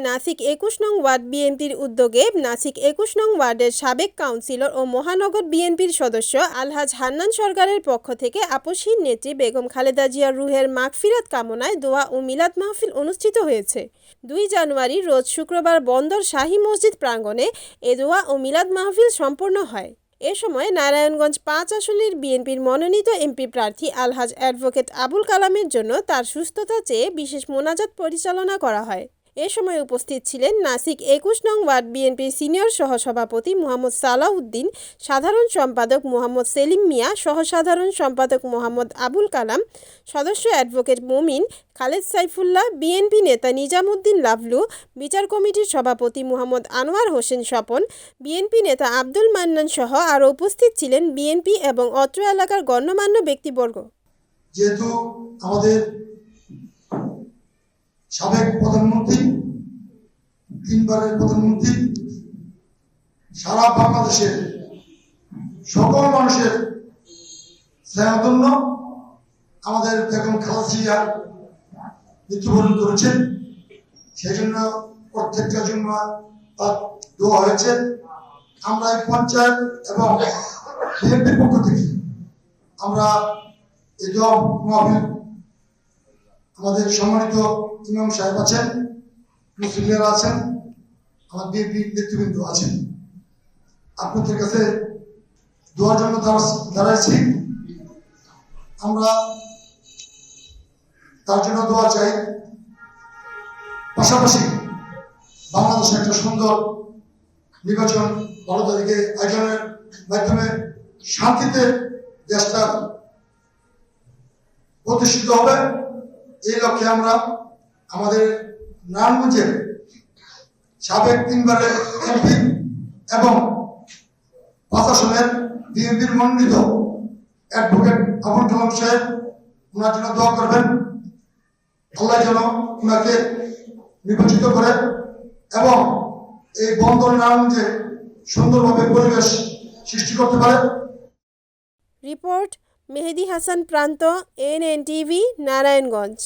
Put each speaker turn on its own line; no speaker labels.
নাসিক ২১ নং ওয়ার্ড বিএনপির উদ্যোগে নাসিক ২১ নং ওয়ার্ডের সাবেক কাউন্সিলর ও মহানগর বিএনপির সদস্য আলহাজ হান্নান সরকারের পক্ষ থেকে আপসহীন নেত্রী বেগম খালেদা জিয়ার রুহের মাগফিরাত কামনায় দোয়া ও মিলাদ মাহফিল অনুষ্ঠিত হয়েছে। ২ জানুয়ারি রোজ শুক্রবার বন্দর শাহী মসজিদ প্রাঙ্গণে এ দোয়া ও মিলাদ মাহফিল সম্পন্ন হয়। এ সময় নারায়ণগঞ্জ ৫ আসনের বিএনপির মনোনীত এমপি প্রার্থী আলহাজ অ্যাডভোকেট আবুল কালামের জন্য তার সুস্থতা চেয়ে বিশেষ মোনাজাত পরিচালনা করা হয়। এ সময় উপস্থিত ছিলেন নাসিক ২১ নং ওয়ার্ড বিএনপির সিনিয়র সহসভাপতি মোহাম্মদ সালাউদ্দিন, সাধারণ সম্পাদক মোহাম্মদ সেলিম মিয়া, সহসাধারণ সম্পাদক মোহাম্মদ আবুল কালাম, সদস্য অ্যাডভোকেট মুমিন, খালেদ সাইফুল্লাহ, বিএনপি নেতা নিজামুদ্দিন লাভলু, বিচার কমিটির সভাপতি মোহাম্মদ আনোয়ার হোসেন স্বপন, বিএনপি নেতা আব্দুল মান্নান সহ আরও উপস্থিত ছিলেন বিএনপি এবং অত্র এলাকার গণ্যমান্য ব্যক্তিবর্গ।
যেহেতু আমাদের সাবেক প্রধানমন্ত্রী, 3 বারের প্রধানমন্ত্রী, সারা বাংলাদেশের সকল মানুষের স্নেহধন্য আমাদের বেগম খালেদা জিয়া মৃত্যুবরণ করেছেন, সেই জন্য প্রত্যেকটা জুম্মা তার দোয়া হয়েছে। আমরা এই পঞ্চায়েত এবং বিএনপির পক্ষ থেকে আমরা এই দোয়া মাহফিল, আমাদের সম্মানিত ইমাম সাহেব আছেন, মুসলিমরা আছেন, আমার বিএনপি নেতৃবৃন্দ আছেন, আপনাদের কাছে দোয়ার জন্য দাঁড়াইছি। আমরা তার জন্য দোয়া চাই। পাশাপাশি বাংলাদেশে একটা সুন্দর নির্বাচন 12 তারিখে আয়োজনের মাধ্যমে শান্তিতে দেশটা প্রতিষ্ঠিত হবে। এই লক্ষ্যে আমরা আমাদের নারায়ণগঞ্জের সাবেক 3 বারের এমপি এবং 5 আসনের বিএনপির মনোনীত অ্যাডভোকেট আবুল কালাম সাহেব, ওনার জন্য দোয়া করবেন। আল্লাহ যেন ওনাকে নির্বাচিত করে এবং এই বন্দর নারায়ণগঞ্জে সুন্দরভাবে পরিবেশ সৃষ্টি করতে পারে।
রিপোর্ট মেহেদি হাসান প্রান্ত, NNTV, নারায়ণগঞ্জ।